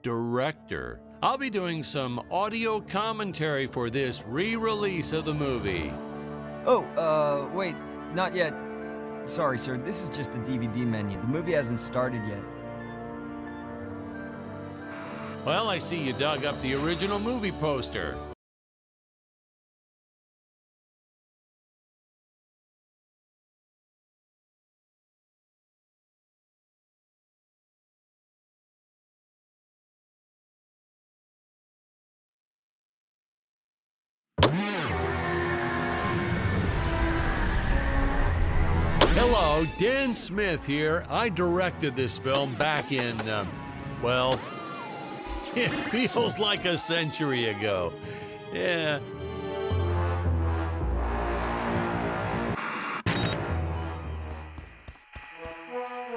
director. I'll be doing some audio commentary for this re-release of the movie. Oh, wait, not yet. Sorry, sir, this is just the DVD menu. The movie hasn't started yet. Well, I see you dug up the original movie poster. Hello, Dan Smith here. I directed this film back in, well, it feels like a century ago. Yeah.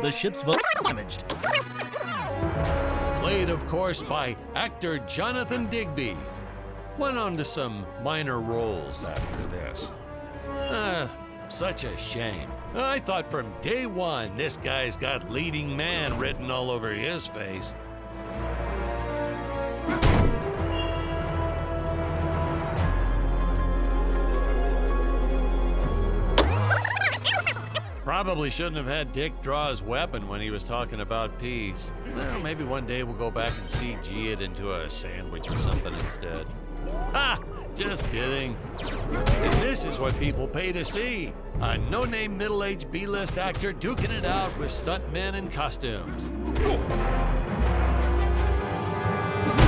The ship's damaged. Played, of course, by actor Jonathan Digby. Went on to some minor roles after this. Such a shame. I thought from day one this guy's got leading man written all over his face. Probably shouldn't have had Dick draw his weapon when he was talking about peas. Well, maybe one day we'll go back and CG it into a sandwich or something instead. Ha! Just kidding. And this is what people pay to see. A no-name middle-aged B-list actor duking it out with stuntmen in costumes.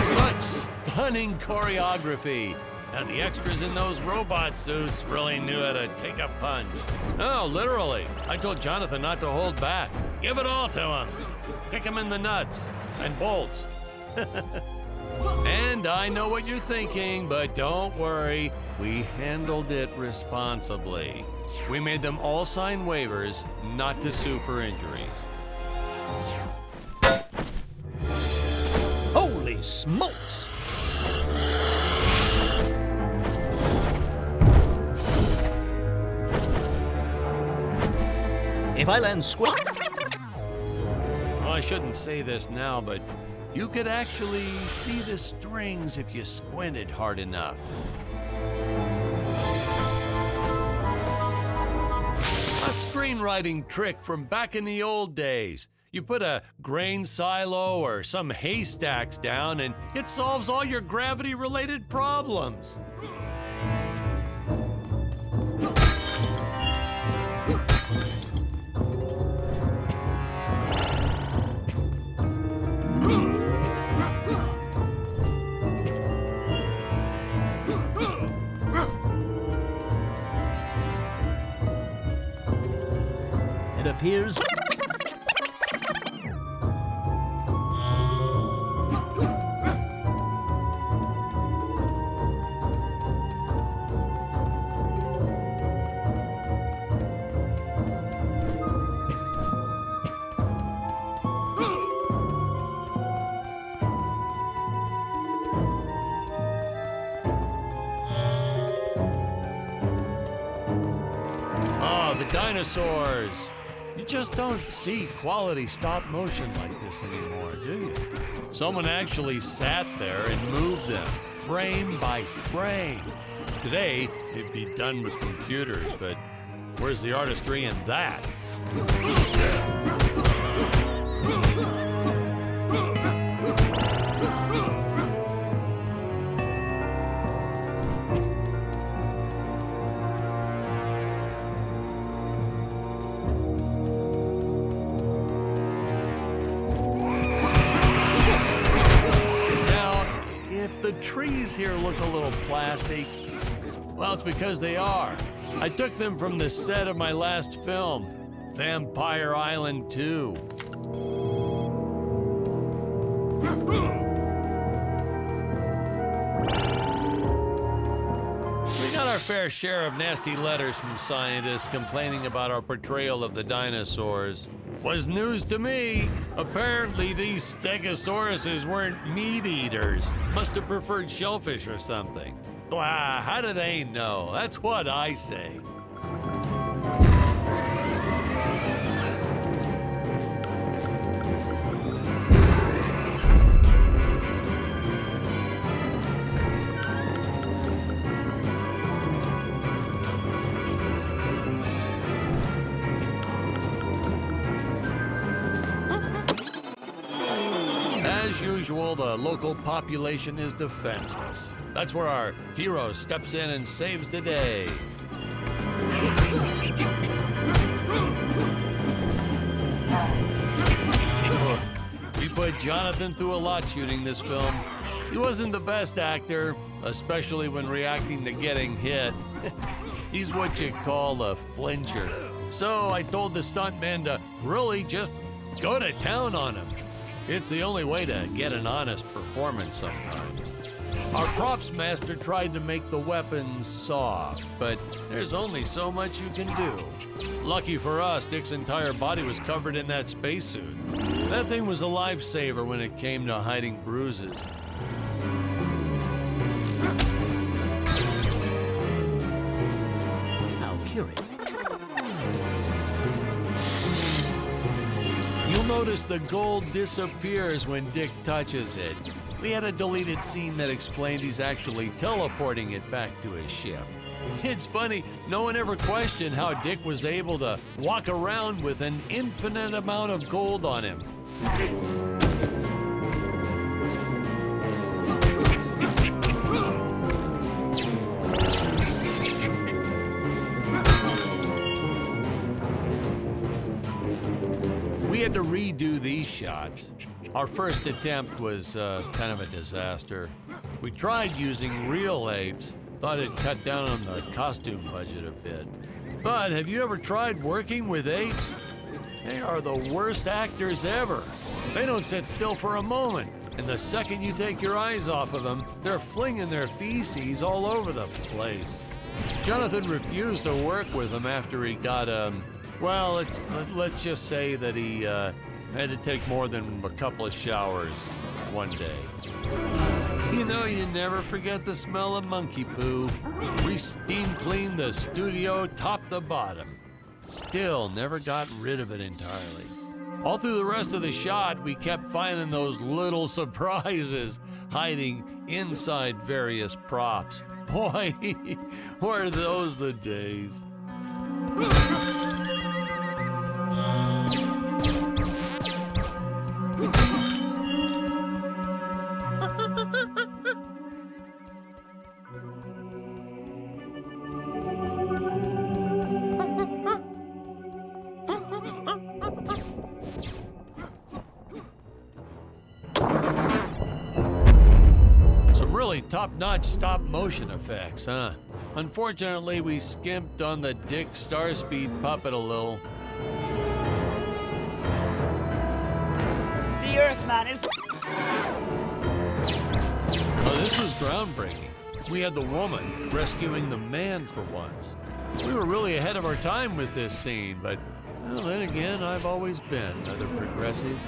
Such stunning choreography. And the extras in those robot suits really knew how to take a punch. Oh, literally. I told Jonathan not to hold back. Give it all to him. Kick him in the nuts and bolts. And I know what you're thinking, but don't worry. We handled it responsibly. We made them all sign waivers not to sue for injuries. Holy smokes! If I land square... Well, I shouldn't say this now, but you could actually see the strings if you squinted hard enough. A screenwriting trick from back in the old days. You put a grain silo or some haystacks down and it solves all your gravity-related problems. It appears... Oh, the dinosaurs! You just don't see quality stop motion like this anymore, do you? Someone actually sat there and moved them, frame by frame. Today, it'd be done with computers, but where's the artistry in that? The trees here look a little plastic. Well, it's because they are. I took them from the set of my last film, Vampire Island 2. We got our fair share of nasty letters from scientists complaining about our portrayal of the dinosaurs. Was news to me. Apparently, these stegosauruses weren't meat eaters. Must have preferred shellfish or something. Wow, how do they know? That's what I say. As usual, the local population is defenseless. That's where our hero steps in and saves the day. We put Jonathan through a lot shooting this film. He wasn't the best actor, especially when reacting to getting hit. He's what you call a flincher. So I told the stuntman to really just go to town on him. It's the only way to get an honest performance sometimes. Our props master tried to make the weapons soft, but there's only so much you can do. Lucky for us, Dick's entire body was covered in that spacesuit. That thing was a lifesaver when it came to hiding bruises. How curious. You'll notice the gold disappears when Dick touches it. We had a deleted scene that explained he's actually teleporting it back to his ship. It's funny, no one ever questioned how Dick was able to walk around with an infinite amount of gold on him. We had to redo these shots. Our first attempt was kind of a disaster. We tried using real apes, thought it'd cut down on the costume budget a bit. But have you ever tried working with apes? They are the worst actors ever. They don't sit still for a moment, and the second you take your eyes off of them, they're flinging their feces all over the place. Jonathan refused to work with them after he got, well, let's just say that he had to take more than a couple of showers one day. You know, you never forget the smell of monkey poo. We steam cleaned the studio top to bottom. Still never got rid of it entirely. All through the rest of the shot, we kept finding those little surprises hiding inside various props. Boy, were those the days. Really top-notch stop-motion effects, huh? Unfortunately, we skimped on the Dick Starspeed puppet a little. The Earthman is... Oh, this was groundbreaking. We had the woman rescuing the man for once. We were really ahead of our time with this scene, but well, then again, I've always been rather progressive.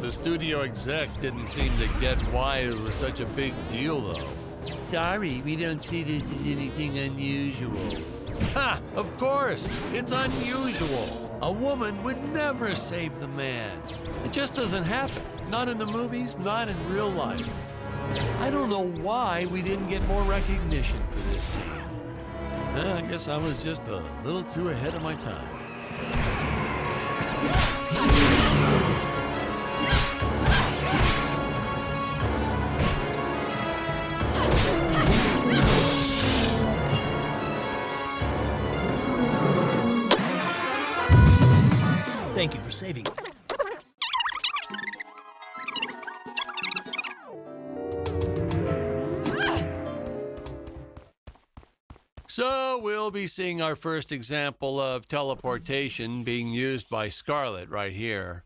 The studio exec didn't seem to get why it was such a big deal, though. Sorry, we don't see this as anything unusual. Ha! Of course! It's unusual! A woman would never save the man. It just doesn't happen. Not in the movies, not in real life. I don't know why we didn't get more recognition for this scene. I guess I was just a little too ahead of my time. Thank you for saving. So we'll be seeing our first example of teleportation being used by Scarlet right here.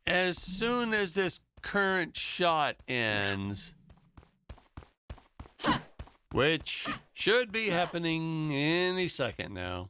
As soon as this current shot ends, which should be happening any second now.